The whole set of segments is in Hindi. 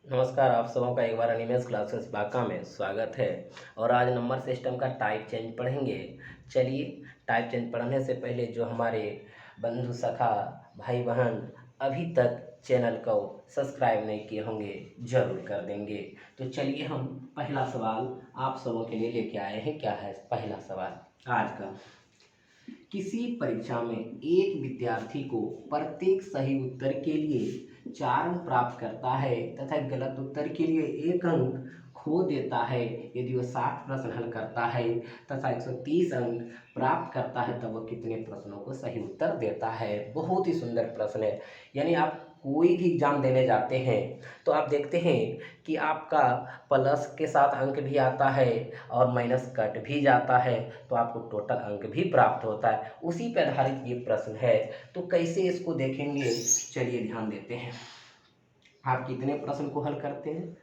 नमस्कार, आप सबों का एक बार एनिमेस क्लासेस बांका में स्वागत है। और आज नंबर सिस्टम का टाइप चेंज पढ़ेंगे। चलिए, टाइप चेंज पढ़ने से पहले जो हमारे बंधु सखा भाई बहन अभी तक चैनल को सब्सक्राइब नहीं किए होंगे, ज़रूर कर देंगे। तो चलिए, हम पहला सवाल आप सबों के लिए लेके आए हैं। क्या है पहला सवाल आज का? किसी परीक्षा में एक विद्यार्थी को प्रत्येक सही उत्तर के लिए 4 अंक प्राप्त करता है तथा गलत उत्तर के लिए 1 अंक खो देता है। यदि वह 60 प्रश्न हल करता है तथा 130 अंक प्राप्त करता है तब वह कितने प्रश्नों को सही उत्तर देता है? बहुत ही सुंदर प्रश्न है। यानी आप कोई भी एग्जाम देने जाते हैं तो आप देखते हैं कि आपका प्लस के साथ अंक भी आता है और माइनस कट भी जाता है, तो आपको टोटल अंक भी प्राप्त होता है। उसी पर आधारित ये प्रश्न है। तो कैसे इसको देखेंगे, चलिए ध्यान देते हैं। आप कितने प्रश्न को हल करते हैं?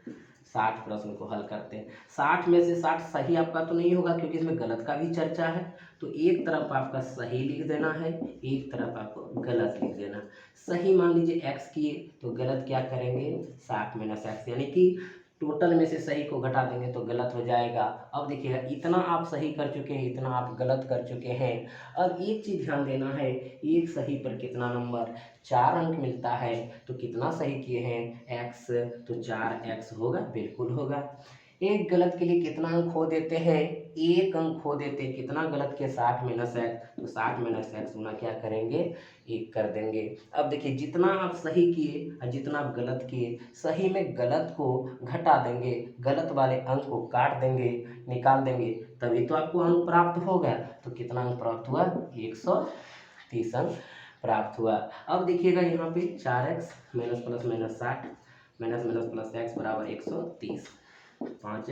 60 प्रश्न को हल करते हैं। 60 में से 60 सही आपका तो नहीं होगा, क्योंकि इसमें गलत का भी चर्चा है। तो एक तरफ आपका सही लिख देना है, एक तरफ आपको गलत लिख देना। सही मान लीजिए x किए तो गलत क्या करेंगे? 60 माइनस एक्स, यानी कि टोटल में से सही को घटा देंगे तो गलत हो जाएगा। अब देखिएगा, इतना आप सही कर चुके हैं, इतना आप गलत कर चुके हैं। अब एक चीज़ ध्यान देना है, एक सही पर कितना नंबर? 4 अंक मिलता है। तो कितना सही किए हैं? x, तो 4x होगा, बिल्कुल होगा। एक गलत के लिए कितना अंक खो देते हैं? 1 अंक खो देते हैं। कितना गलत के? 60 माइनस एक्स, तो 60 माइनस एक्स गुना क्या करेंगे? 1 कर देंगे। अब देखिए, जितना आप सही किए और जितना आप गलत किए, सही में गलत को घटा देंगे, गलत वाले अंक को काट देंगे, निकाल देंगे, तभी तो आपको अंक प्राप्त होगा। तो कितना अंक प्राप्त हुआ? 130 अंक प्राप्त हुआ। अब देखिएगा यहाँ पे 4x minus plus minus 60 minus minus plus x बराबर 130, 5x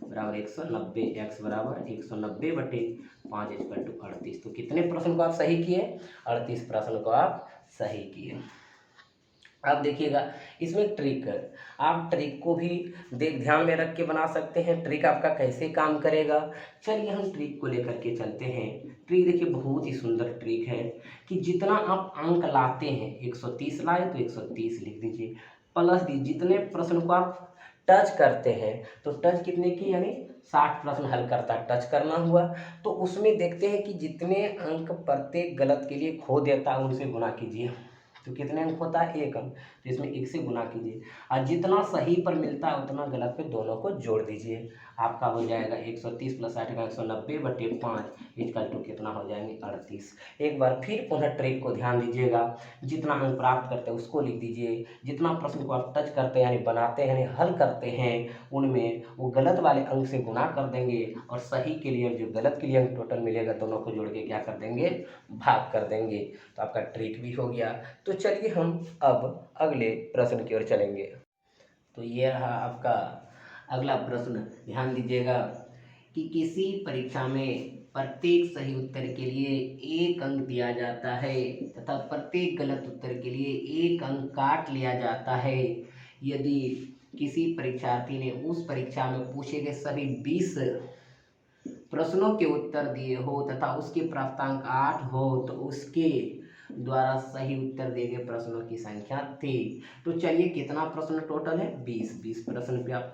बराबर 190, x बराबर 190 बटे 5 इक्वल टू 38। तो कितने प्रश्न को आप सही किए? 38 प्रश्न को आप सही किए। अब देखिएगा, इसमें ट्रिक है। आप ट्रिक को भी ध्यान में रख के बना सकते हैं। ट्रिक आपका कैसे काम करेगा, चलिए हम ट्रिक को लेकर के चलते हैं। ट्रिक देखिए, बहुत ही सुंदर ट्रिक है कि जितना आप अंक लाते हैं, 130 लाए तो 130 लिख दीजिए, प्लस दीजिए जितने प्रश्न को आप टच करते हैं। तो टच कितने की? यानी 60 प्रश्न हल करता, टच करना हुआ। तो उसमें देखते हैं कि जितने अंक प्रत्येक गलत के लिए खो देता है उनसे गुना कीजिए। तो कितने अंक होता है? 1 अंक। तो इसमें 1 से गुना कीजिए और जितना सही पर मिलता है उतना गलत पे दोनों को जोड़ दीजिए। आपका हो जाएगा 130 प्लस 60 का 190 बटे 5 इक्वल टू कितना हो जाएंगे? 38। एक बार फिर पुनः ट्रिक को ध्यान दीजिएगा। जितना अंक प्राप्त करते हैं उसको लिख दीजिए, जितना प्रश्न को आप टच करते हैं यानी बनाते हैं यानी हल करते हैं उनमें वो गलत वाले अंक से गुना कर देंगे और सही के लिए जो गलत के लिए अंक टोटल मिलेगा दोनों को जोड़ के क्या कर देंगे? भाग कर देंगे। तो आपका ट्रिक भी हो गया। तो चलिए हम अब अगले प्रश्न की ओर चलेंगे। तो ये रहा आपका अगला प्रश्न। ध्यान दीजिएगा कि किसी परीक्षा में प्रत्येक सही उत्तर के लिए 1 अंक दिया जाता है तथा प्रत्येक गलत उत्तर के लिए 1 अंक काट लिया जाता है। यदि किसी परीक्षार्थी ने उस परीक्षा में पूछे गए सभी 20 प्रश्नों के उत्तर दिए हो तथा उसके प्राप्तांक 8 हो तो उसके द्वारा सही उत्तर दिए गए प्रश्नों की संख्या थी। तो चलिए, कितना प्रश्न टोटल है? 20 प्रश्न पे आप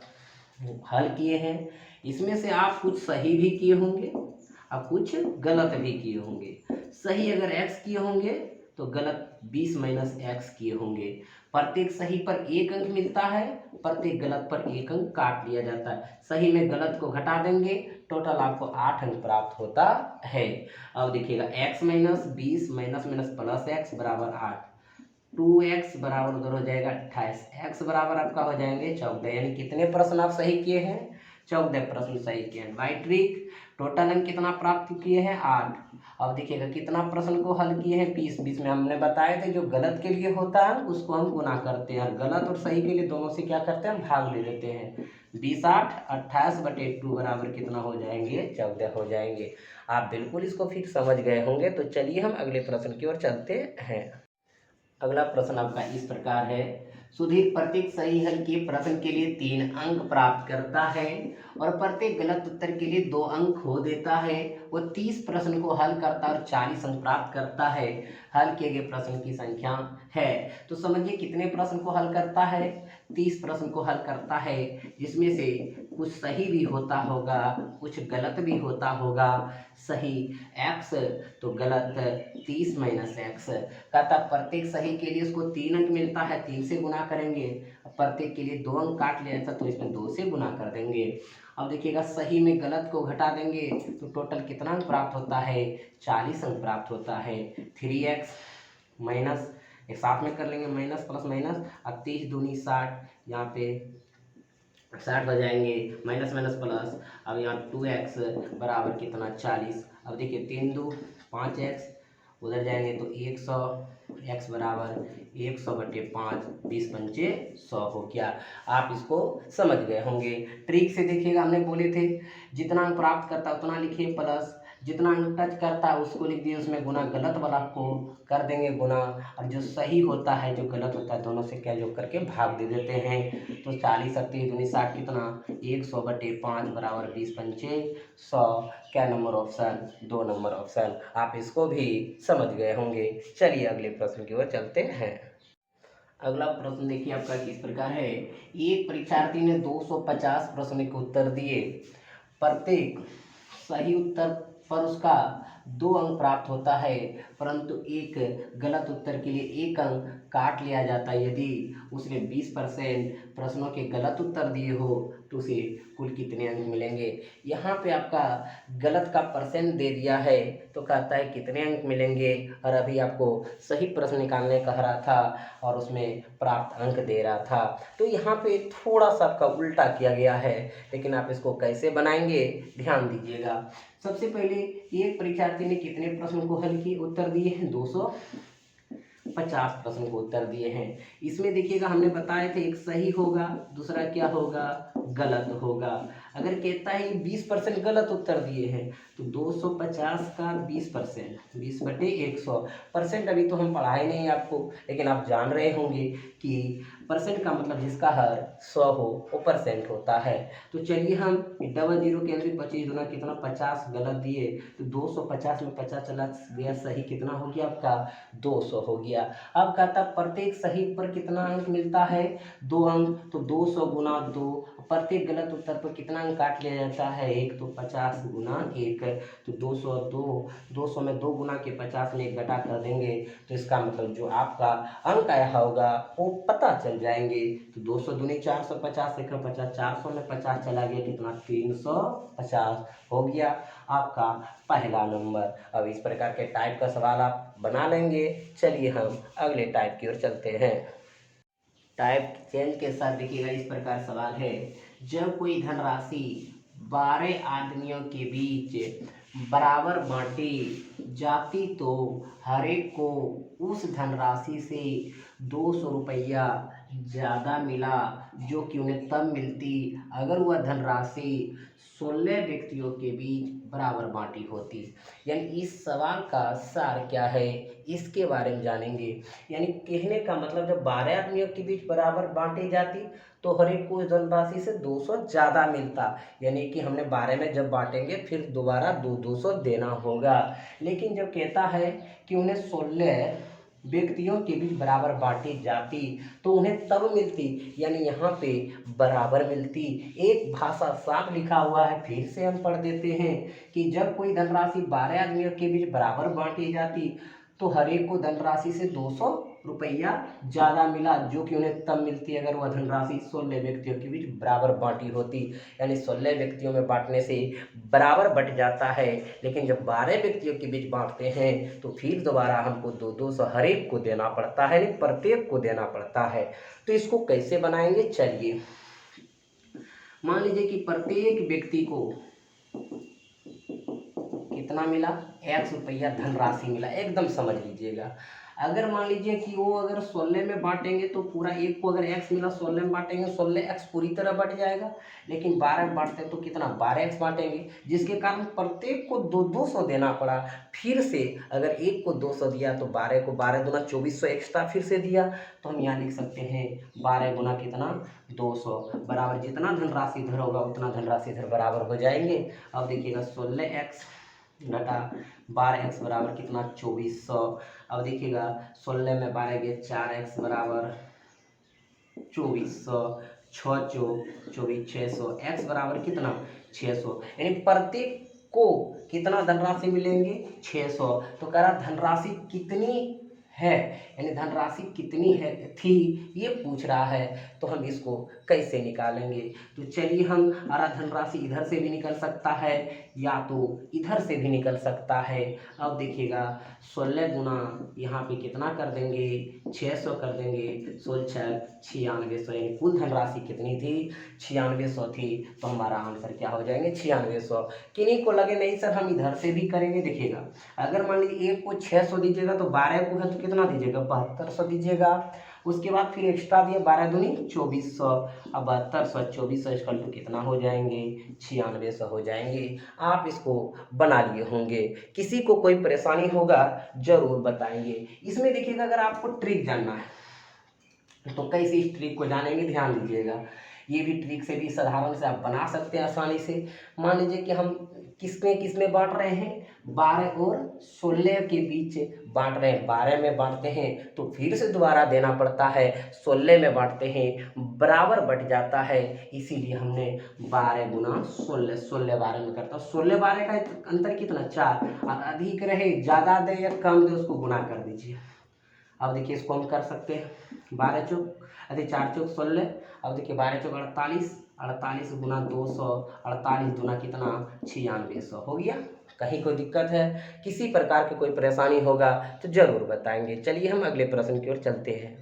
हल किए हैं। इसमें से आप कुछ सही भी किए होंगे और कुछ गलत भी किए होंगे। सही अगर x किए होंगे तो गलत 20 माइनस एक्स किए होंगे। प्रत्येक सही पर 1 अंक मिलता है, प्रत्येक गलत पर 1 अंक काट लिया जाता है। सही में गलत को घटा देंगे, टोटल आपको 8 अंक प्राप्त होता है। अब देखिएगा, x minus 20 minus minus plus x बराबर 8, 2x बराबर उधर हो जाएगा 28, x बराबर आपका हो जाएंगे 14। यानी कितने प्रश्न आप सही किए हैं? 14 प्रश्न सही किए हैं। बाई ट्रिक टोटल अंक कितना प्राप्त किए हैं? 8। अब देखिएगा, कितना प्रश्न को हल किए हैं? 20 में हमने बताए थे जो गलत के लिए होता है उसको हम गुना करते हैं और गलत और सही के लिए दोनों से क्या करते हैं? हम भाग ले लेते हैं। 20 8 28 बटे 2 बराबर कितना हो जाएंगे? 14 हो जाएंगे। आप बिल्कुल इसको फिर समझ गए होंगे। तो चलिए हम अगले प्रश्न की ओर चलते हैं। अगला प्रश्न आपका इस प्रकार है। सुधीर प्रत्येक सही हल के प्रश्न के लिए 3 अंक प्राप्त करता है और प्रत्येक गलत उत्तर के लिए 2 अंक खो देता है। वो 30 प्रश्न को हल करता है और 40 अंक प्राप्त करता है। हल किए गए प्रश्न की संख्या है। तो समझिए कितने प्रश्न को हल करता है, 30 प्रश्न को हल करता है, जिसमें से कुछ सही भी होता होगा, कुछ गलत भी होता होगा। सही x तो गलत 30 माइनस एक्स। कहता प्रत्येक सही के लिए उसको 3 अंक मिलता है, 3 से गुना करेंगे। प्रत्येक के लिए 2 अंक काट लिया था तो इसमें 2 से गुना कर देंगे। अब देखिएगा सही में गलत को घटा देंगे तो टोटल कितना अंक प्राप्त होता है, 40 अंक प्राप्त होता है। 3x माइनस, एक साथ में कर लेंगे, माइनस प्लस माइनस, अब 30 दूनी 60, यहाँ पे 60 बजाएंगे, माइनस माइनस प्लस, अब यहाँ 2x बराबर कितना 40। अब देखिए 3 दो 5x, उधर जाएंगे तो 100, x बराबर 100/5, 20 पंचे 100 हो गया। आप इसको समझ गए होंगे। ट्रिक से देखिएगा, हमने बोले थे जितना अंक प्राप्त करता है उतना लिखिए, प्लस जितना अंक टच करता है उसको लिख दिए, उसमें गुना गलत वाला को कर देंगे गुना, और जो सही होता है जो गलत होता है दोनों से क्या जोड़ करके भाग दे देते हैं। तो 40 और 30 दूनी 60 कितना 100/5 बराबर 20 पंचे 100। क्या नंबर ऑप्शन, 2 नंबर ऑप्शन। आप इसको भी समझ गए होंगे। चलिए अगले प्रश्न की ओर चलते हैं। अगला प्रश्न देखिए आपका किस प्रकार है। एक परीक्षार्थी ने 250 प्रश्न के उत्तर दिए, प्रत्येक सही उत्तर पर उसका 2 अंक प्राप्त होता है, परंतु एक गलत उत्तर के लिए 1 अंक काट लिया जाता है। यदि उसने 20% प्रश्नों के गलत उत्तर दिए हो तो उसे कुल कितने अंक मिलेंगे। यहाँ पे आपका गलत का परसेंट दे दिया है तो कहता है कितने अंक मिलेंगे, और अभी आपको सही प्रश्न निकालने कह रहा था और उसमें प्राप्त अंक दे रहा था। तो यहाँ पे थोड़ा सा आपका उल्टा किया गया है, लेकिन आप इसको कैसे बनाएंगे ध्यान दीजिएगा। सबसे पहले एक परीक्षार्थी ने कितने प्रश्न को हल किए, उत्तर दिए हैं 250 प्रश्न को उत्तर दिए हैं। इसमें देखिएगा हमने बताए थे एक सही होगा, दूसरा क्या होगा, गलत होगा। अगर कहता है 20% गलत उत्तर दिए हैं तो 250 का 20%, 20/100। परसेंट अभी तो हम पढ़ाए नहीं आपको, लेकिन आप जान रहे होंगे कि परसेंट का मतलब जिसका हर 100 हो वो परसेंट होता है। तो चलिए हम डबल जीरो के अंदर 25 दूना कितना 50 गलत दिए, तो 250 में 50 चला गया, सही कितना हो गया आपका 200 हो गया। अब कहता प्रत्येक सही पर कितना अंक मिलता है, 2 अंक, तो 200 गुना 2। प्रत्येक गलत उत्तर पर कितना अंक काट लिया जाता है, 1, तो 50 गुना 1, तो 200 में 2 गुना के 50 में 1 घटा कर देंगे तो इसका मतलब जो आपका अंक आया होगा वो पता चल जाएंगे। तो 200 दूनी 450, 50 400 में 50 चला गया कितना 350 हो गया आपका पहला नंबर। अब इस प्रकार के टाइप का सवाल आप बना लेंगे। चलिए हम अगले टाइप की ओर चलते हैं। टाइप चेंज के साथ देखिएगा इस प्रकार सवाल है। जब कोई धनराशि 12 आदमियों के बीच बराबर बांटी जाती तो हर एक को उस धनराशि से 200 रुपया ज़्यादा मिला, जो कि उन्हें तब मिलती अगर वह धनराशि 16 व्यक्तियों के बीच बराबर बांटी होती। यानी इस सवाल का सार क्या है इसके बारे में जानेंगे। यानी कहने का मतलब जब 12 आदमियों के बीच बराबर बांटी जाती तो हर एक को उस धनराशि से 200 ज़्यादा मिलता। यानी कि हमने 12 में जब बांटेंगे फिर दोबारा 200 देना होगा। लेकिन जब कहता है कि उन्हें 16 व्यक्तियों के बीच बराबर बांटी जाती तो उन्हें तब मिलती, यानी यहाँ पे बराबर मिलती। एक भाषा साफ लिखा हुआ है, फिर से हम पढ़ देते हैं कि जब कोई धनराशि 12 आदमियों के बीच बराबर बांटी जाती तो हर एक को धनराशि से 200 रुपया ज़्यादा मिला, जो कि उन्हें तब मिलती अगर वह धनराशि 16 व्यक्तियों के बीच बराबर बांटी होती। यानी 16 व्यक्तियों में बांटने से बराबर बट जाता है, लेकिन जब 12 व्यक्तियों के बीच बांटते हैं तो फिर दोबारा हमको 200 हर एक को देना पड़ता है, यानी प्रत्येक को देना पड़ता है। तो इसको कैसे बनाएंगे, चलिए मान लीजिए कि प्रत्येक व्यक्ति को कितना मिला, 1 रुपया धनराशि मिला। एकदम समझ लीजिएगा। अगर मान लीजिए कि वो अगर 16 में बांटेंगे तो पूरा एक को अगर x मिला 16 में बांटेंगे 16x पूरी तरह बट जाएगा, लेकिन 12 में बांटते तो कितना 12x बांटेंगे, जिसके कारण प्रत्येक को 200 देना पड़ा। फिर से अगर एक को 200 दिया तो 12 को 12 दूना 2400 एक्स्ट्रा फिर से दिया, तो हम यहाँ लिख सकते हैं 12 गुना कितना 200 बराबर जितना धनराशि इधर होगा उतना धनराशि इधर बराबर हो जाएंगे। अब देखिएगा 16x घटा 12x बराबर कितना 2400। अब देखिएगा 16 में 12 गए 4x बराबर 2400, 6 चौक 24 600, x बराबर कितना 600। यानी प्रत्येक को कितना धनराशि मिलेंगे 600। तो कह रहा धनराशि कितनी है, यानी धनराशि कितनी है थी ये पूछ रहा है। तो हम इसको कैसे निकालेंगे, तो चलिए हम धनराशि इधर से भी निकल सकता है या तो इधर से भी निकल सकता है। अब देखिएगा 16 गुना यहाँ पे कितना कर देंगे 600 कर देंगे, 16 9600, यानी कुल धनराशि कितनी थी 9600 थी। तो हमारा आंसर क्या हो जाएंगे 9600। किन्हीं को लगे नहीं सर हम इधर से भी करेंगे, देखिएगा अगर मान लीजिए एक को 600 दीजिएगा तो 12 को है तो कितना दीजिएगा 7200 दीजिएगा। उसके बाद फिर एक्स्ट्रा दिए 12 दूनी 2400। अब 7200 2400 इक्वल टू कितना हो जाएंगे 9600 हो जाएंगे। आप इसको बना लिए होंगे, किसी को कोई परेशानी होगा जरूर बताएंगे। इसमें देखिएगा अगर आपको ट्रिक जानना है तो कैसे इस ट्रिक को जानेंगे, ध्यान दीजिएगा। ये भी ट्रिक से भी साधारण से आप बना सकते हैं आसानी से। मान लीजिए कि हम किसमें बांट रहे हैं 12 और 16 के बीच बांट रहे हैं। 12 में बांटते हैं तो फिर से दोबारा देना पड़ता है, 16 में बांटते हैं बराबर बट जाता है, इसीलिए हमने 12 गुना 16 16 12 में करता है। 16 12 का अंतर कितना 4, अधिक रहे ज़्यादा दे या कम दे उसको गुना कर दीजिए। अब देखिए इसको हम कर सकते हैं 12 चौक 4 चौक 16। अब देखिए 12 चौक 48, 48 गुना 200, 48 गुना कितना 9600 हो गया। कहीं कोई दिक्कत है, किसी प्रकार की कोई परेशानी होगा तो जरूर बताएंगे। चलिए हम अगले प्रश्न की ओर चलते हैं।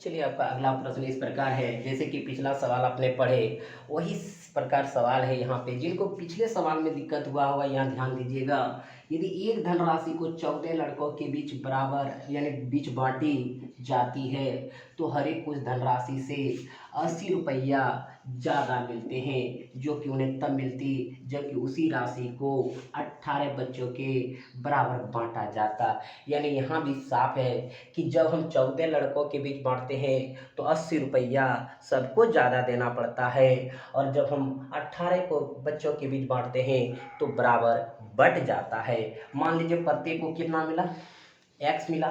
चलिए आपका अगला प्रश्न इस प्रकार है, जैसे कि पिछला सवाल आपने पढ़े वही प्रकार सवाल है यहाँ पे। जिनको पिछले सवाल में दिक्कत हुआ होगा यहाँ ध्यान दीजिएगा। यदि एक धनराशि को 14 लड़कों के बीच बराबर यानी बीच बांटी जाती है तो हर एक कुछ धनराशि से 80 रुपया ज़्यादा मिलते हैं, जो कि उन्हें तब मिलती जबकि उसी राशि को 18 बच्चों के बराबर बांटा जाता। यानी यहाँ भी साफ है कि जब हम 14 लड़कों के बीच बांटते हैं तो 80 रुपया सबको ज़्यादा देना पड़ता है, और जब हम 18 को बच्चों के बीच बांटते हैं तो बराबर बट जाता है। मान लीजिए प्रत्येक को कितना मिला x मिला,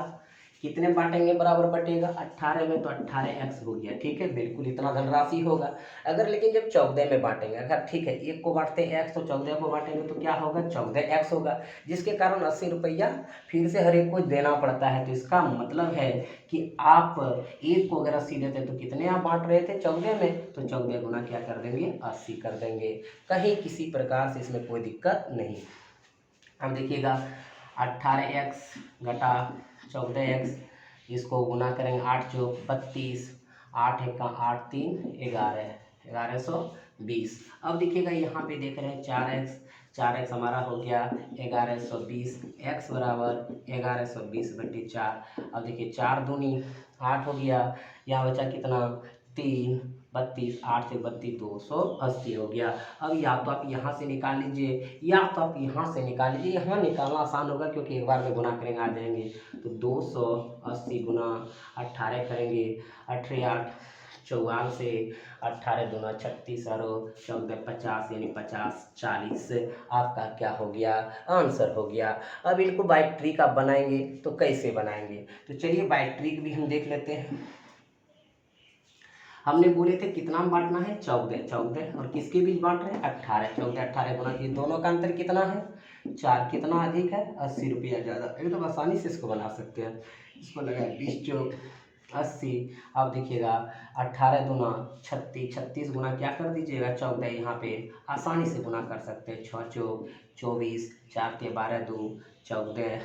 कितने बांटेंगे बराबर बटेगा 18 में तो 18x हो गया, ठीक है बिल्कुल इतना धनराशि होगा। अगर लेकिन जब 14 में बांटेंगे, अगर ठीक है एक को बांटते हैं x तो 14 को बांटेंगे तो क्या होगा 14x होगा, जिसके कारण 80 रुपया फिर से हर एक को देना पड़ता है। तो इसका मतलब है कि आप एक को अगर 80 देते तो कितने आप बांट रहे थे 14 में, तो 14 गुना क्या कर देंगे 80 कर देंगे। कहीं किसी प्रकार से इसमें कोई दिक्कत नहीं। अब देखिएगा 18x घटा 14x, इसको गुना करेंगे 8 चौक 32, 8 एक 8 3 11, 1120। अब देखिएगा यहाँ पे देख रहे हैं 4x हमारा हो गया 1120, x बराबर 1120/4। अब देखिए 4 दूनी 8 हो गया, यहाँ बचा कितना 3 32, 8 से 32 280 हो गया। अब या तो आप यहाँ से निकाल लीजिए या तो आप यहाँ से निकाल लीजिए, यहाँ निकालना आसान होगा क्योंकि एक बार में गुना करेंगे आ जाएंगे। तो 280 गुना 18 करेंगे, 18 8 44 से 18 दूना 36 और 14 50, यानी 50 40 आपका क्या हो गया आंसर हो गया। अब इनको बाय ट्रिक आप बनाएंगे तो कैसे बनाएंगे, तो चलिए बाय ट्रिक भी हम देख लेते हैं। हमने बोले थे कितना बांटना है 14 और किसके बीच बांट रहे हैं 18, 14 18 गुना, ये दोनों का अंतर कितना है 4, कितना अधिक है 80 रुपया ज़्यादा। ये तो आसानी से इसको बना सकते हैं, इसको लगाए 20 चौक 80। अब देखिएगा 18 दूना 36, 36 गुना क्या कर दीजिएगा 14, यहाँ पे आसानी से गुना कर सकते हैं 6 चौक 24, 4 के 12 2 14,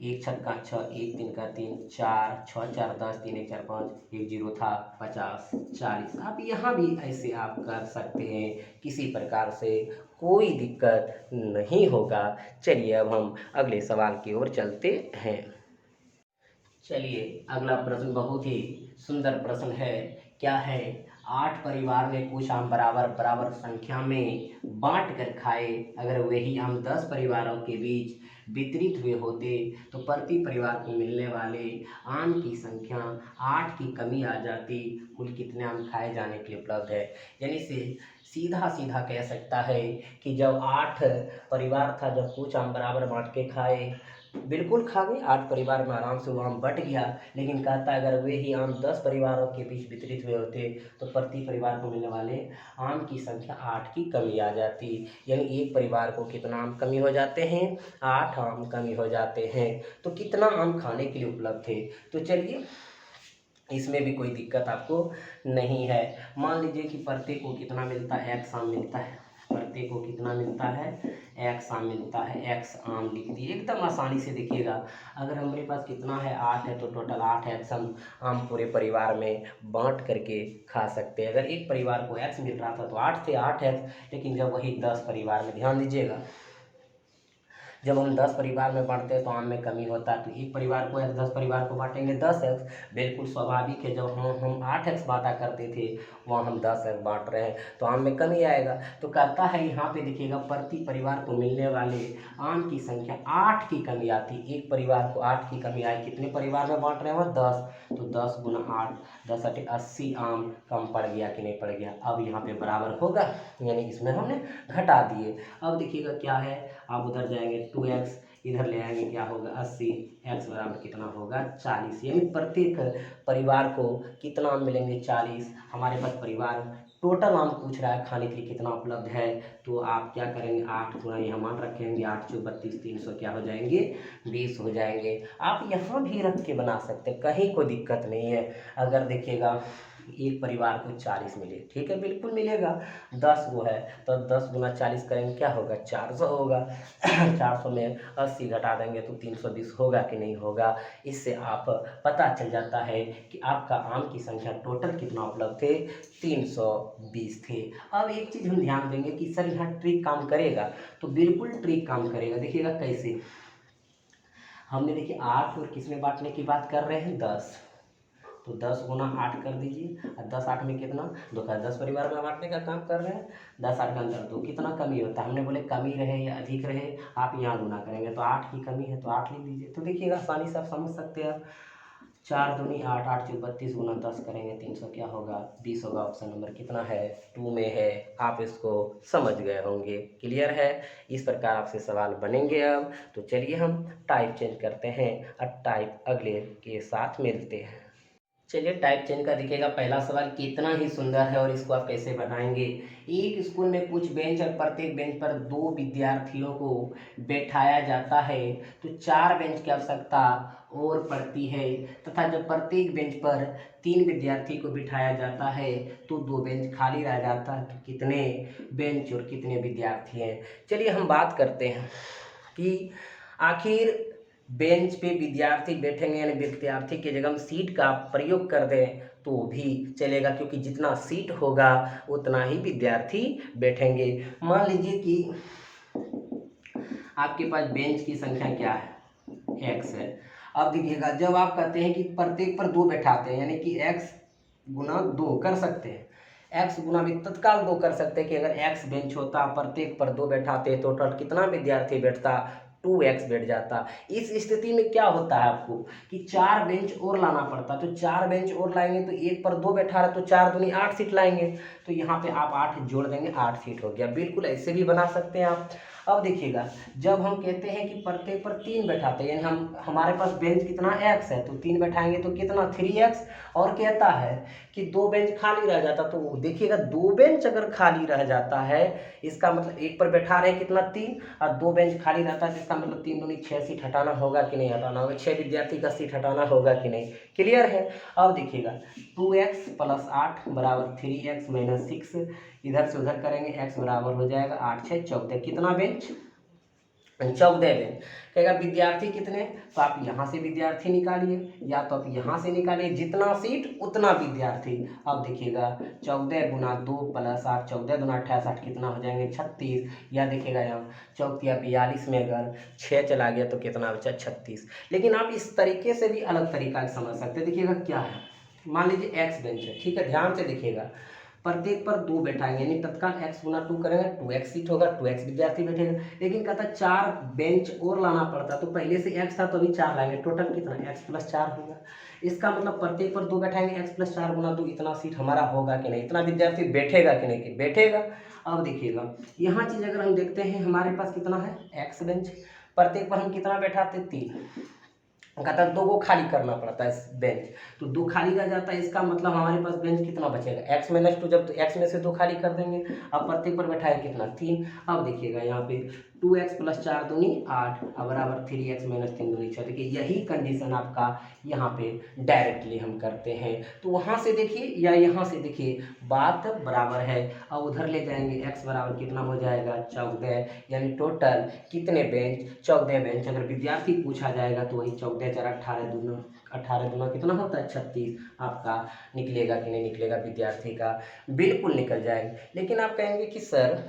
1 छक्का 6, 1 3 का 3 4, 6 4 10, 3 1 4 5, 1 0 था 50 40। आप यहाँ भी ऐसे आप कर सकते हैं, किसी प्रकार से कोई दिक्कत नहीं होगा। चलिए अब हम अगले सवाल की ओर चलते हैं। चलिए अगला प्रश्न बहुत ही सुंदर प्रश्न है क्या है, 8 परिवार ने कुछ आम बराबर बराबर संख्या में बांट कर खाए। अगर वही आम 10 परिवारों के बीच वितरित हुए होते तो प्रति परिवार को मिलने वाले आम की संख्या 8 की कमी आ जाती। कुल कितने आम खाए जाने के लिए उपलब्ध है, यानी से सीधा सीधा कह सकता है कि जब 8 परिवार था, जब कुछ आम बराबर बांट के खाए, बिल्कुल खा गए, 8 परिवार में आराम से वो आम बट गया। लेकिन कहता है अगर वे ही आम 10 परिवारों के बीच वितरित हुए होते तो प्रति परिवार को मिलने वाले आम की संख्या 8 की कमी आ जाती। यानी एक परिवार को कितना आम कमी हो जाते हैं, 8 आम कमी हो जाते हैं। तो कितना आम खाने के लिए उपलब्ध थे, तो चलिए इसमें भी कोई दिक्कत आपको नहीं है। मान लीजिए कि प्रत्येक को कितना मिलता है, एक्स आम मिलता है। प्रत्येक को कितना मिलता है, एक्स आम मिलता है। एक्स आम लिख दिए, एकदम आसानी से देखिएगा। अगर हमारे पास कितना है, 8 है, तो टोटल 8 एक्स हम आम पूरे परिवार में बांट करके खा सकते हैं। अगर एक परिवार को एक्स मिल रहा था तो 8 थे, 8 एक्स। लेकिन जब वही 10 परिवार में, ध्यान दीजिएगा, जब हम 10 परिवार में बांटते हैं तो आम में कमी होता है। तो एक परिवार को एक्स, 10 परिवार को बांटेंगे 10 एक्स। बिल्कुल स्वाभाविक है, जब हम 8 एक्स बांटा करते थे वहाँ हम 10 एक्स बांट रहे हैं तो आम में कमी आएगा। तो कहता है यहाँ पे देखिएगा, प्रति परिवार को मिलने वाले आम की संख्या 8 की कमी आती। एक परिवार को 8 की कमी आई, कितने परिवार में बांट रहे हैं, 10। तो 10 गुना 8, 10 × 80 आम कम पड़ गया कि नहीं पड़ गया। अब यहाँ पे बराबर होगा, यानी इसमें हमने घटा दिए। अब देखिएगा क्या है, आप उधर जाएंगे 2x, इधर ले आएंगे, क्या होगा 80, x बराबर कितना होगा 40। यानी प्रत्येक परिवार को कितना आम मिलेंगे, 40। हमारे पास परिवार टोटल आम पूछ रहा है खाने के लिए कितना उपलब्ध है, तो आप क्या करेंगे, 8 गुना यहाँ मान रखेंगे, 8 × 32, 300 क्या हो जाएंगे, 20 हो जाएंगे। आप यहाँ भी रख के बना सकते हैं, कहीं कोई दिक्कत नहीं है। अगर देखिएगा एक परिवार को 40 मिले, ठीक है, बिल्कुल मिलेगा। 10 वो है तो 10 गुना 40 करेंगे, क्या होगा, 400 होगा। 400 में 80 घटा देंगे तो 320 होगा कि नहीं होगा। इससे आप पता चल जाता है कि आपका आम की संख्या टोटल कितना उपलब्ध थे, 320 थे। अब एक चीज़ हम ध्यान देंगे कि सर यहाँ ट्रिक काम करेगा, तो बिल्कुल ट्रिक काम करेगा। देखिएगा कैसे, हमने देखिए 8 और किस में बांटने की बात कर रहे हैं, 10। तो 10 गुना 8 कर दीजिए, और 10 8 में कितना, 2 का 10 परिवार में बांटने का काम कर रहे हैं। 10 8 का अंतर 2, कितना कमी होता है, हमने बोले कमी रहे या अधिक रहे, आप यहाँ गुना करेंगे तो 8 की कमी है तो 8 लिख दीजिए। तो देखिएगा आसानी से आप समझ सकते हैं। 4 दूनी 8, 8 × 32 गुना 10 करेंगे 300, क्या होगा 20 होगा। ऑप्शन नंबर कितना है, 2 में है। आप इसको समझ गए होंगे, क्लियर है। इस प्रकार आपसे सवाल बनेंगे। अब तो चलिए हम टाइप चेंज करते हैं और टाइप अगले के साथ मिलते हैं। चलिए टाइप चेंज का दिखेगा। पहला सवाल कितना ही सुंदर है और इसको आप कैसे बनाएंगे। एक स्कूल में कुछ बेंच और प्रत्येक बेंच पर 2 विद्यार्थियों को बैठाया जाता है तो 4 बेंच की आवश्यकता और पड़ती है, तथा जब प्रत्येक बेंच पर 3 विद्यार्थी को बिठाया जाता है तो 2 बेंच खाली रह जाता है। तो कितने बेंच और कितने विद्यार्थी हैं। चलिए हम बात करते हैं कि आखिर बेंच पे विद्यार्थी बैठेंगे, यानी विद्यार्थी की जगह हम सीट का प्रयोग कर दें तो भी चलेगा, क्योंकि जितना सीट होगा उतना ही विद्यार्थी बैठेंगे। मान लीजिए कि आपके पास बेंच की संख्या क्या है, x है। अब देखिएगा, जब आप कहते हैं कि प्रत्येक पर 2 बैठाते हैं, यानी कि x गुना 2 कर सकते हैं, x गुना भी तत्काल 2 कर सकते हैं कि अगर x बेंच होता, प्रत्येक पर 2 बैठाते तो टोटल कितना विद्यार्थी बैठता, 2x बैठ जाता। इस स्थिति में क्या होता है आपको कि 4 बेंच और लाना पड़ता। तो 4 बेंच और लाएंगे तो एक पर 2 बैठा रहा तो 4 दूनी 8 सीट लाएंगे। तो यहाँ पे आप 8 जोड़ देंगे, 8 सीट हो गया। बिल्कुल ऐसे भी बना सकते हैं आप। अब देखिएगा, जब हम कहते हैं कि प्रत्येक पर 3 बैठाते हैं, यानी हमारे पास बेंच कितना x है तो 3 बैठाएंगे तो कितना 3x, और कहता है कि 2 बेंच खाली रह जाता। तो देखिएगा 2 बेंच अगर खाली रह जाता है, इसका मतलब एक पर बैठा रहे कितना 3, और 2 बेंच खाली रहता है, इसका मतलब 3 दूनी 6 सीट हटाना होगा कि नहीं हटाना होगा, 6 विद्यार्थी का सीट हटाना होगा कि नहीं। क्लियर है। अब देखिएगा 2x + 8 बराबर 3x - 6, इधर से उधर करेंगे, x बराबर हो जाएगा 8 × 6 = 14। कितना बेंच, 14 बेंच। कहेगा विद्यार्थी कितने, तो आप यहाँ से विद्यार्थी निकालिए या तो आप यहाँ से निकालिए, जितना सीट उतना विद्यार्थी। अब देखिएगा 14 गुना 2 + 8, 14 दूना 68, कितना हो जाएंगे 36। या देखिएगा यहाँ 14 या 42 में अगर 6 चला गया तो कितना बचा 36। लेकिन आप इस तरीके से भी अलग तरीका समझ सकते हैं। देखिएगा क्या है, मान लीजिए x बेंच है, ठीक है, ध्यान से देखिएगा, प्रत्येक पर 2 बैठाएंगे, यानी तत्काल x गुना 2 करेंगे, 2x सीट होगा, 2x विद्यार्थी बैठेगा। लेकिन कहता 4 बेंच और लाना पड़ता, तो पहले से x था तो अभी 4 लाएंगे, टोटल कितना x प्लस 4 होगा। इसका मतलब प्रत्येक पर 2 बैठाएंगे, x प्लस 4 गुना 2, इतना सीट हमारा होगा कि नहीं, इतना विद्यार्थी बैठेगा कि नहीं, कि बैठेगा। अब देखिएगा यहाँ चीज़ अगर हम देखते हैं, हमारे पास कितना है x बेंच, प्रत्येक पर हम कितना बैठाते 3, कहता है 2 को खाली करना पड़ता है बेंच, तो 2 खाली रह जाता है, इसका मतलब हमारे पास बेंच कितना बचेगा x माइनस 2, जब तो x में से 2 खाली कर देंगे। अब प्रत्येक पर बैठा है कितना 3। अब देखिएगा यहाँ पे 2x प्लस 4 दूनी 8 अब बराबर 3x माइनस 3 दूनी 6। देखिए यही कंडीशन आपका यहाँ पे डायरेक्टली हम करते हैं, तो वहाँ से देखिए या यहाँ से देखिए बात बराबर है। अब उधर ले जाएंगे, x बराबर कितना हो जाएगा 14, यानी टोटल कितने बेंच 14 बेंच। अगर विद्यार्थी पूछा जाएगा तो वही 14 4 18 दूना कितना होता है 36, आपका निकलेगा कि नहीं निकलेगा विद्यार्थी का, बिल्कुल निकल जाएगा। लेकिन आप कहेंगे कि सर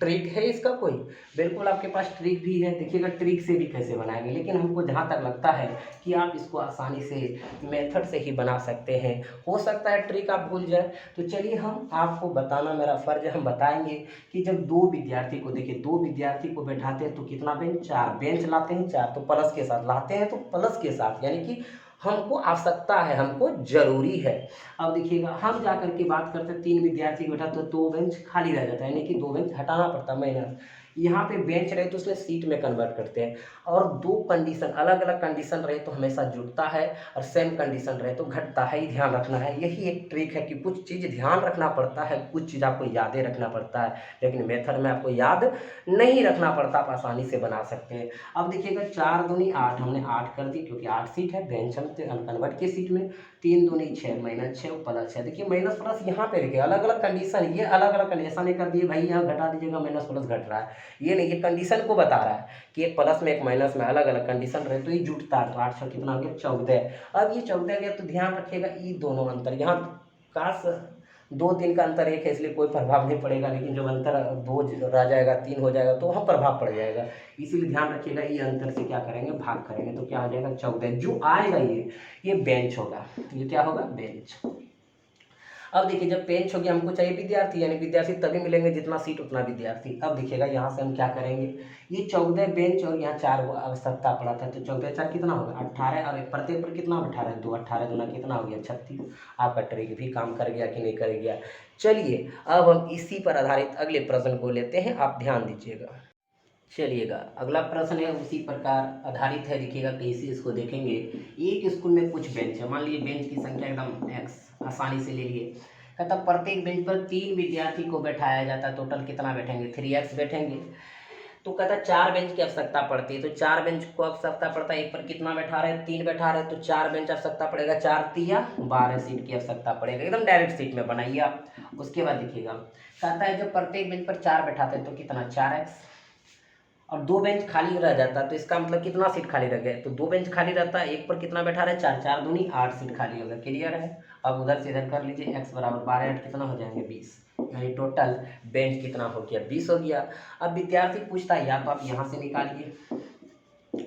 ट्रिक है इसका कोई, बिल्कुल आपके पास ट्रिक भी है, देखिएगा ट्रिक से भी कैसे बनाएंगे। लेकिन हमको जहाँ तक लगता है कि आप इसको आसानी से मेथड से ही बना सकते हैं, हो सकता है ट्रिक आप भूल जाए, तो चलिए हम आपको बताना मेरा फ़र्ज है, हम बताएंगे कि जब 2 विद्यार्थी को, देखिए 2 विद्यार्थी को बैठाते हैं तो कितना बेंच 4 बेंच लाते हैं, 4 तो प्लस के साथ लाते हैं, तो प्लस के साथ यानी कि हमको आवश्यकता है, हमको जरूरी है। अब देखिएगा हम जा करके बात करते हैं 3 विद्यार्थी को बैठा तो 2 बेंच खाली रह जाता है, यानी कि 2 बेंच हटाना पड़ता है माइनस। यहाँ पे बेंच रहे तो उसमें सीट में कन्वर्ट करते हैं, और 2 कंडीशन अलग अलग कंडीशन रहे तो हमेशा जुड़ता है, और सेम कंडीशन रहे तो घटता है, ही ध्यान रखना है। यही एक ट्रिक है कि कुछ चीज़ ध्यान रखना पड़ता है, कुछ चीज़ आपको यादें रखना पड़ता है, लेकिन मेथड में आपको याद नहीं रखना पड़ता, आप आसानी से बना सकते हैं। अब देखिएगा 4 दूनी 8, हमने 8 कर दी क्योंकि 8 सीट है, बेंच हम कन्वर्ट की सीट में, 3 दूनी 6 माइनस 6 प्लस 6। देखिए माइनस प्लस यहाँ पे रखिए, अलग अलग कंडीशन, ये अलग अलग कंडीशन, ऐसा नहीं कर दिए भाई यहाँ घटा दीजिएगा माइनस प्लस घट रहा है, ये नहीं, ये कंडीशन को बता रहा है कि एक प्लस में एक माइनस में अलग अलग कंडीशन रहे तो ये जुटता है, तो 8 6 कितना हो गया 14। अब ये 14 गया तो ध्यान रखिएगा ये दोनों अंतर, यहाँ काश 2 3 का अंतर एक है इसलिए कोई प्रभाव नहीं पड़ेगा, लेकिन जब अंतर 2 रह जाएगा 3 हो जाएगा तो वहाँ प्रभाव पड़ जाएगा, इसीलिए ध्यान रखिएगा ये अंतर से क्या करेंगे भाग करेंगे, तो क्या हो जाएगा 14, जो आएगा ये बेंच होगा, ये क्या होगा बेंच। अब देखिए जब बेंच हो गया, हमको चाहिए विद्यार्थी, यानी विद्यार्थी तभी मिलेंगे जितना सीट उतना विद्यार्थी। अब देखिएगा यहाँ से हम क्या करेंगे, ये 14 बेंच और यहाँ 4 को आवश्यकता पड़ा था, तो 14 4 कितना होगा 18, और प्रत्येक पर कितना 18 2 18 दूना कितना हो गया 36। आपका ट्रिक भी काम कर गया कि नहीं कर गया। चलिए अब हम इसी पर आधारित अगले प्रश्न को लेते हैं, आप ध्यान दीजिएगा। चलिएगा अगला प्रश्न है उसी प्रकार आधारित है, देखिएगा कैसे इसको देखेंगे। एक स्कूल में कुछ बेंच है, मान लीजिए बेंच की संख्या एकदम x, आसानी से ले लिए। कहता प्रत्येक बेंच पर 3 विद्यार्थी को बैठाया जाता है, टोटल कितना बैठेंगे 3x बैठेंगे। तो कहता 4 बेंच की आवश्यकता पड़ती है, तो 4 बेंच को आवश्यकता पड़ता है, एक पर कितना बैठा रहे 3 बैठा रहे, तो 4 बेंच आवश्यकता पड़ेगा, 4 तिया 12 सीट की आवश्यकता पड़ेगा, एकदम डायरेक्ट सीट में बनाइए आप। उसके बाद देखिएगा कहता है जब प्रत्येक बेंच पर 4 बैठाते हैं तो कितना 4x, और 2 बेंच खाली रह जाता, तो इसका मतलब कितना सीट खाली रह गया, तो 2 बेंच खाली रहता है, एक पर कितना बैठा रहे 4 4 दूनी 8 सीट खाली होगा, क्लियर है। अब उधर से इधर कर लीजिए, x बराबर 12 8 कितना हो जाएंगे 20, यानी टोटल बेंच कितना हो गया 20 हो गया। अब विद्यार्थी पूछता है या तो आप यहाँ से निकालिए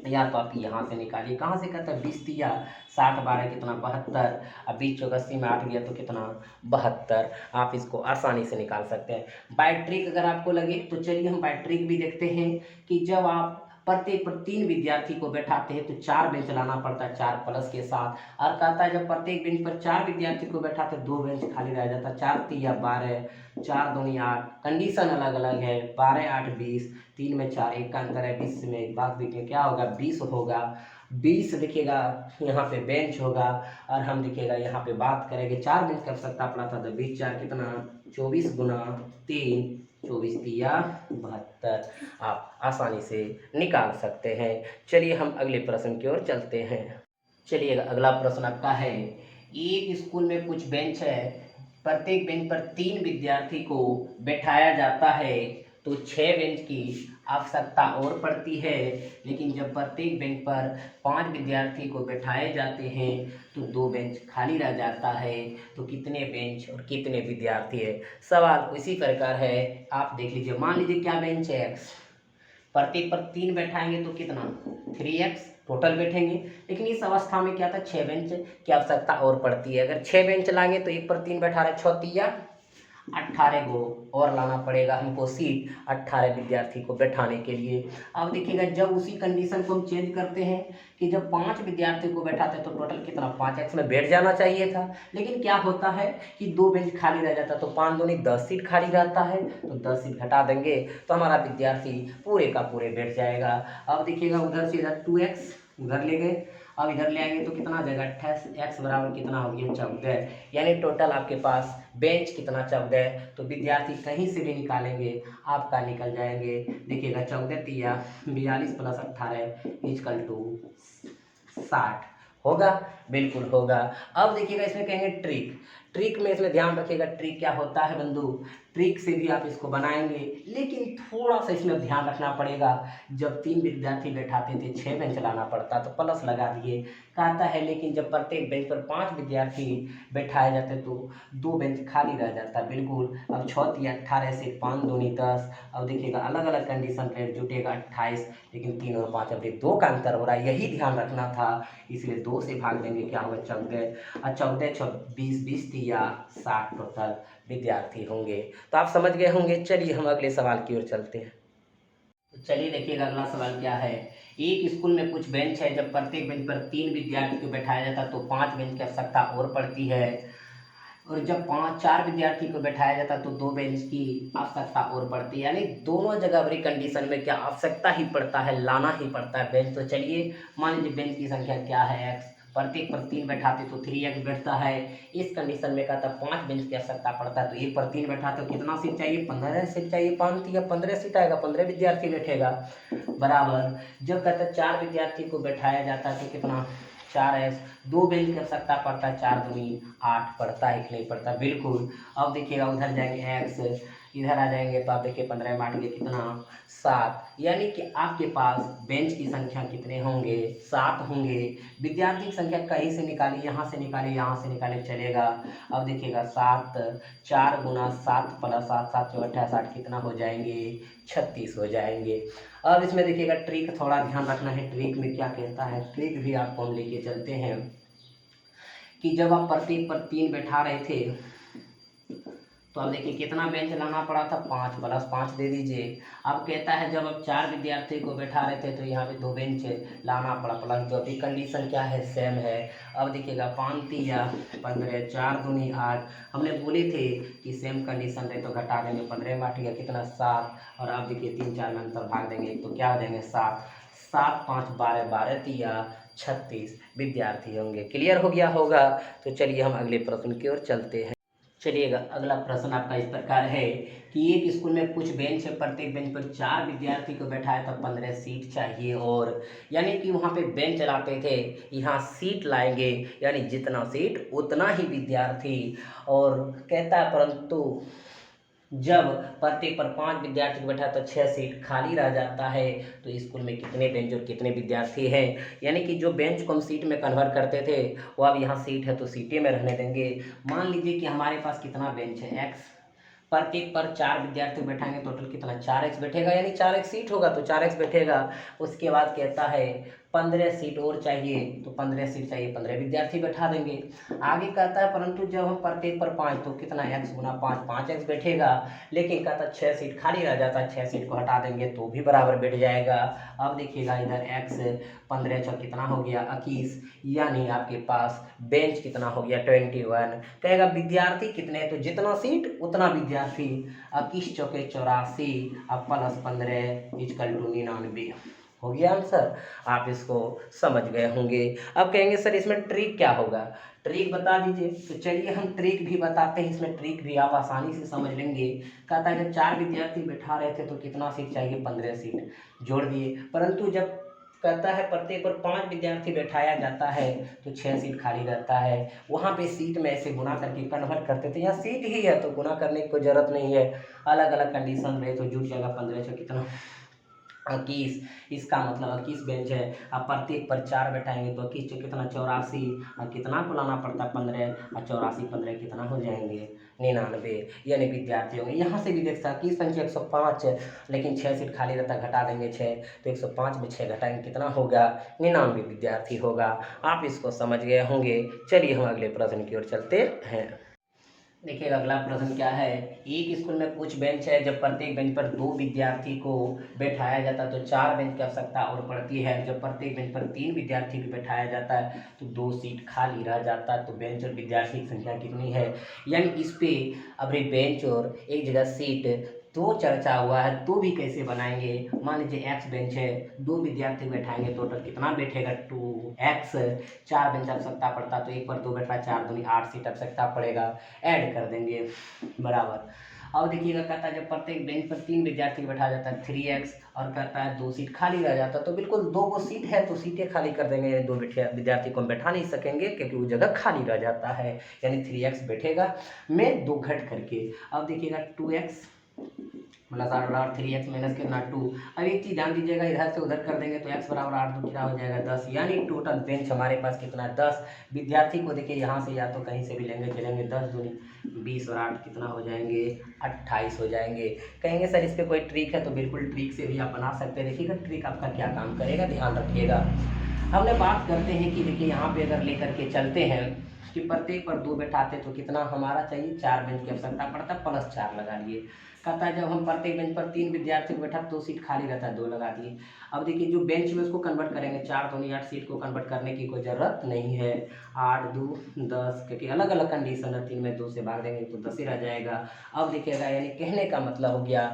या तो आप यहाँ से निकालिए, कहाँ से कहता है 20 दिया 60 12 कितना 72, अब 20 चौक 80 में 8 गया तो कितना 72। आप इसको आसानी से निकाल सकते हैं। बाय ट्रिक अगर आपको लगे तो चलिए हम बाय ट्रिक भी देखते हैं कि जब आप प्रत्येक पर 3 विद्यार्थी को बैठाते हैं तो 4 बेंच लाना पड़ता है 4 प्लस के साथ, और कहता है जब प्रत्येक बेंच पर 4 विद्यार्थी को बैठाते 2 बेंच खाली रह जाता, 4 तिया 12 4 दूनी 8, कंडीशन अलग अलग है, 12 8 20, 3 में 4 एक का अंतर है, 20 में एक बात देखिए क्या होगा 20 होगा। 20 देखिएगा यहाँ पे बेंच होगा, और हम देखिएगा यहाँ पे बात करेंगे 4 बेंच की आवश्यकता पड़ा था, तो 20 4 कितना 24 गुना 3 24 तिया 72, आप आसानी से निकाल सकते हैं। चलिए हम अगले प्रश्न की ओर चलते हैं। चलिए अगला प्रश्न आपका है, एक स्कूल में कुछ बेंच है, प्रत्येक बेंच पर 3 विद्यार्थी को बैठाया जाता है, तो 6 बेंच की आवश्यकता और पड़ती है, लेकिन जब प्रत्येक बेंच पर 5 विद्यार्थी को बैठाए जाते हैं तो 2 बेंच खाली रह जाता है, तो कितने बेंच और कितने विद्यार्थी है। सवाल इसी प्रकार है, आप देख लीजिए, मान लीजिए क्या बेंच है x, प्रत्येक पर 3 बैठाएंगे तो कितना 3x, टोटल बैठेंगे। लेकिन इस अवस्था में क्या था, 6 बेंच की आवश्यकता और पड़ती है। अगर 6 बेंच लाएंगे तो 1 पर 3 बैठा रहे, 6 तिया 18 को और लाना पड़ेगा हमको सीट 18 विद्यार्थी को बैठाने के लिए। अब देखिएगा जब उसी कंडीशन को हम चेंज करते हैं कि जब 5 विद्यार्थी को बैठाते हैं तो टोटल कितना 5x में बैठ जाना चाहिए था। लेकिन क्या होता है कि 2 बेंच खाली रह जाता, तो 5 दूनी 10 सीट खाली रहता है, तो 10 सीट घटा देंगे तो हमारा विद्यार्थी पूरे का पूरे बैठ जाएगा। अब देखिएगा उधर से इधर 2x उधर ले गए, अब इधर ले आएंगे तो कितना आ जाएगा 28, x बराबर कितना हो गया 14, यानी टोटल आपके पास बेंच कितना 14। तो विद्यार्थी कहीं से भी निकालेंगे आपका निकल जाएंगे। देखिएगा 14 तिया 42 प्लस 18 इक्वल टू 60 होगा, बिल्कुल होगा। अब देखिएगा इसमें कहेंगे ट्रिक, ट्रिक में इसमें ध्यान रखिएगा ट्रिक क्या होता है बंधु, ट्रिक से भी आप इसको बनाएंगे, लेकिन थोड़ा सा इसमें ध्यान रखना पड़ेगा। जब 3 विद्यार्थी बैठाते थे 6 बेंच लाना पड़ता, तो प्लस लगा दिए कहता है, लेकिन जब प्रत्येक बेंच पर 5 विद्यार्थी बैठाए जाते तो 2 बेंच खाली रह जाता, बिल्कुल। अब 6 तिया 18 से 5 दूनी 10, अब देखिएगा अलग अलग कंडीशन पे जुटेगा 28, लेकिन 3 और 5 अभी 2 का अंतर हो रहा है, यही ध्यान रखना था, इसलिए 2 से भाग देंगे, क्या होगा 14 और 14 26 20 तिया 60 टोटल विद्यार्थी होंगे। तो आप समझ गए होंगे। चलिए हम अगले सवाल की ओर चलते हैं। तो चलिए देखिएगा अगला सवाल क्या है। एक स्कूल में कुछ बेंच है, जब प्रत्येक बेंच पर 3 विद्यार्थी को बैठाया जाता तो 5 बेंच की आवश्यकता और पड़ती है, और जब 4 विद्यार्थी को बैठाया जाता तो 2 बेंच की आवश्यकता और पड़ती है। यानी दोनों जगह बड़ी कंडीशन में क्या आवश्यकता ही पड़ता है, लाना ही पड़ता है बेंच। तो चलिए मान लीजिए बेंच की संख्या क्या है x, प्रत्येक पर 3 बैठाते तो 3x बैठता है। इस कंडीशन में कहता है 5 बेंच की आवश्यकता पड़ता है, तो 1 पर 3 बैठा तो कितना सीट चाहिए 15 सीट चाहिए, 5 या 15 सीट आएगा, 15 विद्यार्थी बैठेगा बराबर। जब कहता है 4 विद्यार्थी को बैठाया जाता है तो कितना 4x, 2 बेंच की आवश्यकता पड़ता है, 4 दूनी 8 पड़ता है कि नहीं पड़ता, बिल्कुल। अब देखिएगा उधर जाएंगे x, इधर आ जाएंगे तो आप देखिए 15 में 8 के कितना 7, यानी कि आपके पास बेंच की संख्या कितने होंगे 7 होंगे। विद्यार्थी की संख्या कहीं से निकाली, यहाँ से निकाले यहाँ से निकाले चलेगा। अब देखिएगा 7 4 गुना 7 प्लस 7 7 चौक 60 कितना हो जाएंगे 36 हो जाएंगे। अब इसमें देखिएगा ट्रिक थोड़ा ध्यान रखना है, ट्रिक में क्या कहता है, ट्रिक भी आपको हम लेके चलते हैं कि जब आप प्रत्येक पर 3 बैठा रहे थे तो अब देखिए कितना बेंच लाना पड़ा था 5 प्लस 5 दे दीजिए। अब कहता है जब आप 4 विद्यार्थी को बैठा रहे थे तो यहाँ पे 2 बेंच लाना पड़ा, प्लस जो अभी कंडीशन क्या है सेम है। अब देखिएगा 5 तिया 15 4 दूनी 8, हमने बोले थे कि सेम कंडीशन रहे तो घटा देंगे, 15 में 8 गया कितना 7, और अब देखिए 3 4 में अंतर भाग देंगे तो क्या हो जाएंगे 7 7 5 12 12 तिया 36 विद्यार्थी होंगे। क्लियर हो गया होगा। तो चलिए हम अगले प्रश्न की ओर चलते हैं। चलिएगा अगला प्रश्न आपका इस प्रकार है कि एक स्कूल में कुछ बेंच है, प्रत्येक बेंच पर 4 विद्यार्थी को बैठाया तो 15 सीट चाहिए, और यानी कि वहाँ पे बेंच चलाते थे, यहाँ सीट लाएंगे, यानी जितना सीट उतना ही विद्यार्थी। और कहता है परंतु जब प्रत्येक पर 5 विद्यार्थी को बैठा तो 6 सीट खाली रह जाता है, तो स्कूल में कितने बेंच और कितने विद्यार्थी हैं। यानी कि जो बेंच को हम सीट में कन्वर्ट करते थे वो अब यहाँ सीट है तो सीटें में रहने देंगे। मान लीजिए कि हमारे पास कितना बेंच है x, प्रत्येक पर 4 विद्यार्थी बैठाएंगे, टोटल कितना 4x बैठेगा, यानी 4x सीट होगा तो 4x बैठेगा। उसके बाद कहता है 15 सीट और चाहिए, तो 15 सीट चाहिए 15 विद्यार्थी बैठा देंगे। आगे कहता है परंतु जब हम प्रत्येक पर 5 तो कितना x गुना 5 5x बैठेगा, लेकिन कहता है 6 सीट खाली रह जाता है, 6 सीट को हटा देंगे तो भी बराबर बैठ जाएगा। अब देखिएगा इधर x 15 छः कितना हो गया 21, यानी आपके पास बेंच कितना हो गया 21। कहेगा विद्यार्थी कितने, तो जितना सीट उतना विद्यार्थी। 21 चौके 84, अब प्लस 15 इक्वल टू 99 हो गया आंसर। आप इसको समझ गए होंगे। अब कहेंगे सर इसमें ट्रिक क्या होगा, ट्रिक बता दीजिए। तो चलिए हम ट्रिक भी बताते हैं, इसमें ट्रिक भी आप आसानी से समझ लेंगे। कहता है जब 4 विद्यार्थी बैठा रहे थे तो कितना सीट चाहिए 15 सीट जोड़ दिए, परंतु जब कहता है प्रत्येक पर 5 विद्यार्थी बैठाया जाता है तो 6 सीट खाली रहता है। वहाँ पे सीट में ऐसे गुना करके कन्वर्ट करते थे, यहाँ सीट ही है तो गुना करने की कोई ज़रूरत नहीं है, अलग अलग कंडीशन रहे तो जुट जाएगा 15 से कितना 21, इसका मतलब 21 बेंच है। अब प्रत्येक पर 4 बैठाएंगे तो 21 से कितना 84, और कितना को लाना पड़ता है 15, और 84 15 कितना हो जाएंगे 99, यानी विद्यार्थी होंगे। यहाँ से भी देख सकते 21 पंचे 105, लेकिन 6 सीट खाली रहता, घटा देंगे 6 तो 105 में 6 घटाएंगे कितना होगा 99 विद्यार्थी होगा। आप इसको समझ गए होंगे। चलिए हम अगले प्रश्न की ओर चलते हैं। देखिए अगला प्रश्न क्या है, एक स्कूल में कुछ बेंच है, जब प्रत्येक बेंच पर 2 विद्यार्थी को बैठाया जाता है तो 4 बेंच की आवश्यकता और पड़ती है। जब प्रत्येक बेंच पर 3 विद्यार्थी को बैठाया जाता है तो 2 सीट खाली रह जाता है। तो बेंच और विद्यार्थी की संख्या कितनी है, यानी इस पे अभी बेंच और एक जगह सीट तो चर्चा हुआ है, तो भी कैसे बनाएंगे। मान लीजिए एक्स बेंच है, 2 विद्यार्थी बैठाएंगे, टोटल कितना बैठेगा 2x, 4 बेंच आवश्यकता पड़ता तो 1 पर 2 बैठा, 4 दूनी 8 सीट आवश्यकता पड़ेगा, ऐड कर देंगे बराबर। अब देखिएगा कहता है जब प्रत्येक बेंच पर 3 विद्यार्थी बैठा जाता है 3x, और कहता है 2 सीट खाली रह जाता है, तो बिल्कुल 2 को सीट है तो सीटें खाली कर देंगे। 2 विद्यार्थी को हम बैठा नहीं सकेंगे क्योंकि वो जगह खाली रह जाता है, यानी 3x बैठेगा में 2 घट करके। अब देखिएगा 2x प्लस 8 बराबर 3x माइनस कितना 2। अब एक चीज़ ध्यान दीजिएगा, इधर से उधर कर देंगे तो x बराबर 8 तो क्या हो जाएगा 10, यानी टोटल बेंच हमारे पास कितना है 10 विद्यार्थी को। देखिए यहाँ से या तो कहीं से भी लेंगे चलेंगे, 10 दूनी 20 और 8 कितना हो जाएंगे 28 हो जाएंगे। कहेंगे सर इस पर कोई ट्रिक है, तो बिल्कुल ट्रिक से भी आप बना सकते हैं। देखिएगा ट्रिक आपका क्या काम करेगा, ध्यान रखिएगा। हमने बात करते हैं कि देखिए यहाँ पे अगर लेकर के चलते हैं कि प्रत्येक पर 2 बैठाते तो कितना हमारा चाहिए 4 बेंच की आवश्यकता पड़ता है, प्लस 4 लगा लिए। कहता है जब हम प्रत्येक बेंच पर 3 विद्यार्थी को बैठा 2 सीट खाली रहता है, 2 लगा दिए। अब देखिए जो बेंच में उसको कन्वर्ट करेंगे, 4 दूनी 8 सीट को कन्वर्ट करने की कोई ज़रूरत नहीं है। 8 2 10, क्योंकि अलग अलग कंडीशन है, 3 में 2 से भाग देंगे तो 10 ही रह जाएगा। अब देखिएगा यानी कहने का मतलब हो गया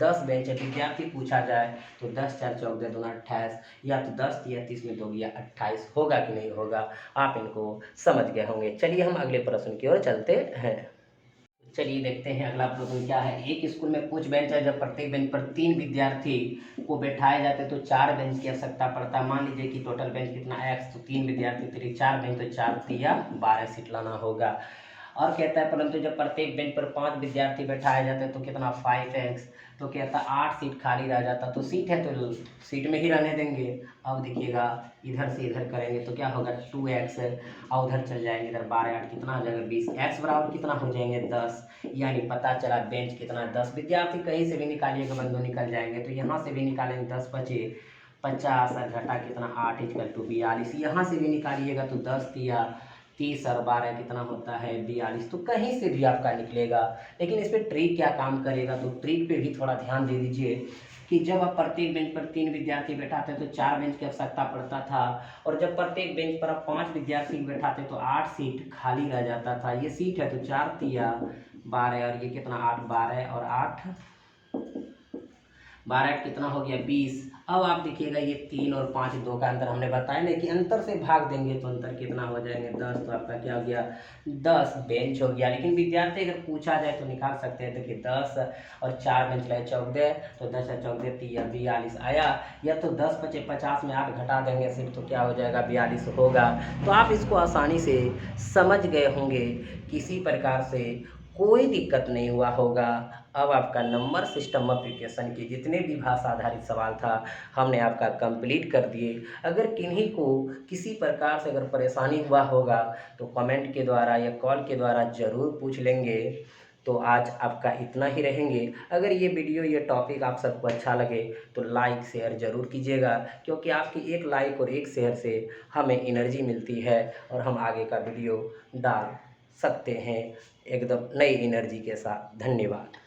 10 बेंच है, विद्यार्थी पूछा जाए तो 10 4 14 2 28, या तो 10 या 30 में 2 गया 28, होगा कि नहीं होगा, आप इनको समझ गए होंगे। चलिए हम अगले प्रश्न की ओर चलते हैं। चलिए देखते हैं अगला प्रश्न क्या है। एक स्कूल में कुछ बेंच है, जब प्रत्येक बेंच पर 3 विद्यार्थी को बैठाए जाते तो 4 बेंच की आवश्यकता पड़ता है। मान लीजिए कि टोटल बेंच कितना x, तो 3 विद्यार्थी 3 4 बेंच तो 4 तिया 12 सीट लाना होगा। और कहता है परंतु जब प्रत्येक बेंच पर 5 विद्यार्थी बैठाए जाते हैं तो कितना 5x, तो कहता है 8 सीट खाली रह जाता, तो सीट है तो सीट में ही रहने देंगे। अब देखिएगा इधर से इधर करेंगे तो क्या होगा 2x, और उधर चल जाएंगे इधर 12 8 कितना हो जाएगा 20, x बराबर कितना हो जाएंगे 10, यानी पता चला बेंच कितना 10 विद्यार्थी। कहीं से भी निकालिएगा बंदो निकल जाएंगे, तो यहाँ से भी निकालेंगे 10 बचे 50 और घटा कितना 8 इक्वल टू 42, यहाँ से भी निकालिएगा तो 10 तिया 30 और 12 कितना होता है 42, तो कहीं से भी आपका निकलेगा। लेकिन इस पर ट्रिक क्या काम करेगा, तो ट्रिक पे भी थोड़ा ध्यान दे दीजिए कि जब आप प्रत्येक बेंच पर 3 विद्यार्थी बैठाते तो 4 बेंच की आवश्यकता पड़ता था, और जब प्रत्येक बेंच पर आप 5 विद्यार्थी बैठाते तो 8 सीट खाली रह जाता था। ये सीट है तो 4 तिया 12, और ये कितना 8 12 और 8 12 कितना हो गया 20। अब आप देखिएगा ये 3 और 5 2 का अंतर हमने बताया ना कि अंतर से भाग देंगे तो अंतर कितना हो जाएंगे 10, तो आपका क्या हो गया 10 बेंच हो गया। लेकिन विद्यार्थी अगर पूछा जाए तो निकाल सकते हैं। देखिए 10 और 4 बेंच लाए 14, तो 10 और 14 42 आया, या तो 10 बचे 50 में 8 घटा देंगे सिर्फ तो क्या हो जाएगा 42 होगा। तो आप इसको आसानी से समझ गए होंगे, किसी प्रकार से कोई दिक्कत नहीं हुआ होगा। अब आपका नंबर सिस्टम एप्लीकेशन के जितने भी भाषा आधारित सवाल था हमने आपका कंप्लीट कर दिए। अगर किन्हीं को किसी प्रकार से अगर परेशानी हुआ होगा तो कमेंट के द्वारा या कॉल के द्वारा ज़रूर पूछ लेंगे। तो आज आपका इतना ही रहेंगे। अगर ये वीडियो ये टॉपिक आप सबको अच्छा लगे तो लाइक शेयर ज़रूर कीजिएगा, क्योंकि आपकी एक लाइक और एक शेयर से हमें एनर्जी मिलती है और हम आगे का वीडियो डाल सकते हैं एकदम नई एनर्जी के साथ। धन्यवाद।